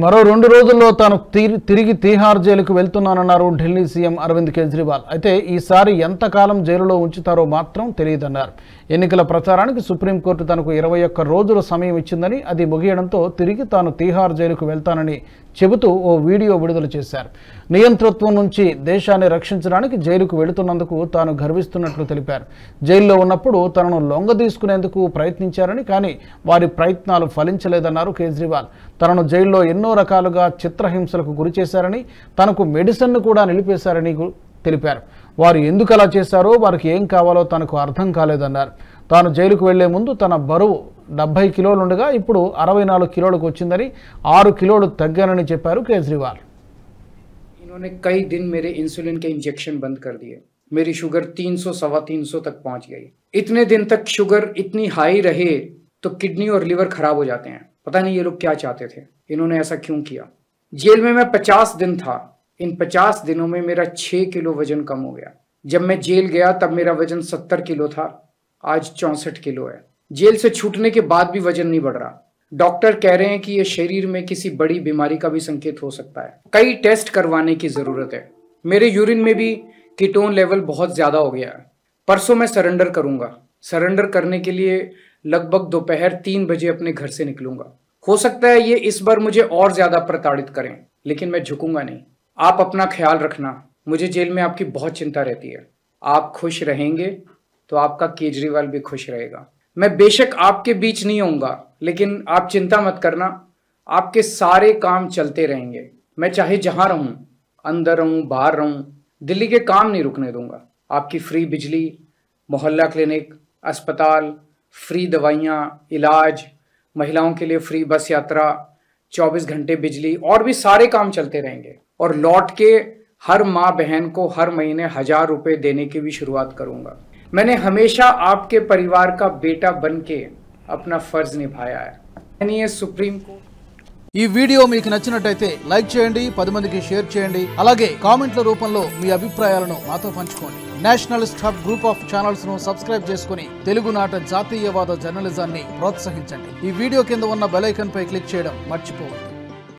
మరో 2 రోజుల్లో తాను తిరిగి తీహార్ జైలుకు వెళ్తున్నానన్నారు ఢిల్లీ సీఎం అరవింద్ కేజ్రీవాల్. అయితే ఈసారి ఎంతకాలం జైలులో ఉంచుతారో మాత్రం తెలియదన్నారు. ఎన్నికల ప్రచారానికి సుప్రీంకోర్టు తనకు 21 రోజుల సమయం ఇచ్చిందని, అది ముగియడంతో తిరిగి తాను తీహార్ జైలుకు వెళ్తానని చెబుతూ ఓ వీడియో విడుదల చేశారు. నియంతృత్వం నుంచి దేశాన్ని రక్షించడానికి జైలుకు వెళుతున్నందుకు తాను గర్విస్తున్నట్లు తెలిపారు. జైల్లో ఉన్నప్పుడు తనను లొంగదీసుకునేందుకు ప్రయత్నించారని, కానీ వారి ప్రయత్నాలు ఫలించలేదన్నారు కేజ్రీవాల్. తనను జైల్లో ఎన్నో రకాలుగా చిత్రహింసలకు గురిచేశారని, తనకు మెడిసిన్ను కూడా నిలిపేశారని తెలిపారు. వారు ఎందుకు అలా చేశారో, వారికి ఏం కావాలో తనకు అర్థం కాలేదన్నారు. తాను జైలుకు వెళ్లే ముందు తన బరువు 70 కిలోలుండగా ఇప్పుడు 64 కిలోలకు వచ్చిందని, 6 కిలోలు తగ్గానని చెప్పారు కేజ్రీవాల్. इन्होंने कई दिन मेरे इंसुलिन के इंजेक्शन बंद कर दिए। मेरी शुगर 300 सवा 300 तक पहुंच गई। इतने दिन तक शुगर इतनी हाई रहे तो किडनी और लिवर खराब हो जाते हैं। पता नहीं ये लोग क्या चाहते थे, इन्होंने ऐसा क्यों किया। जेल में मैं 50 दिन था। इन 50 दिनों में मेरा 6 किलो वजन कम हो गया। जब मैं जेल गया तब मेरा वजन 70 किलो था, आज 64 किलो है। जेल से छूटने के बाद भी वजन नहीं बढ़ रहा। डॉक्टर कह रहे हैं कि ये शरीर में किसी बड़ी बीमारी का भी संकेत हो सकता है। कई टेस्ट करवाने की जरूरत है। मेरे यूरिन में भी कीटोन लेवल बहुत ज्यादा हो गया है। परसों मैं सरेंडर करूंगा। सरेंडर करने के लिए लगभग दोपहर 3 बजे अपने घर से निकलूंगा। हो सकता है ये इस बार मुझे और ज्यादा प्रताड़ित करें, लेकिन मैं झुकूंगा नहीं। आप अपना ख्याल रखना। मुझे जेल में आपकी बहुत चिंता रहती है। आप खुश रहेंगे तो आपका केजरीवाल भी खुश रहेगा। मैं बेशक आपके बीच नहीं होऊंगा, लेकिन आप चिंता मत करना, आपके सारे काम चलते रहेंगे। मैं चाहे जहां रहूं, अंदर रहूं बाहर रहूं, दिल्ली के काम नहीं रुकने दूंगा। आपकी फ्री बिजली, मोहल्ला क्लिनिक, अस्पताल, फ्री दवाइयाँ, इलाज, महिलाओं के लिए फ्री बस यात्रा, 24 घंटे बिजली, और भी सारे काम चलते रहेंगे। और लौट के हर माँ बहन को हर महीने 1000 रुपए देने की भी शुरुआत करूंगा। मैंने हमेशा आपके परिवार का बेटा बन के अपना फर्ज निभाया है। यानी सुप्रीम कोर्ट ఈ వీడియో మీకు నచ్చినట్లయితే లైక్ చేయండి, 10 మందికి షేర్ చేయండి. అలాగే కామెంట్ల రూపంలో మీ అభిప్రాయాలను మాతో పంచుకోండి. Nationalist hub group of channels ను సబ్స్క్రైబ్ చేసుకుని తెలుగునాట జాతీయవాద జర్నలిజాన్ని ప్రోత్సహించండి. ఈ వీడియో కింద ఉన్న బెల్ ఐకాన్ పై క్లిక్ చేయడం మర్చిపోవద్దు.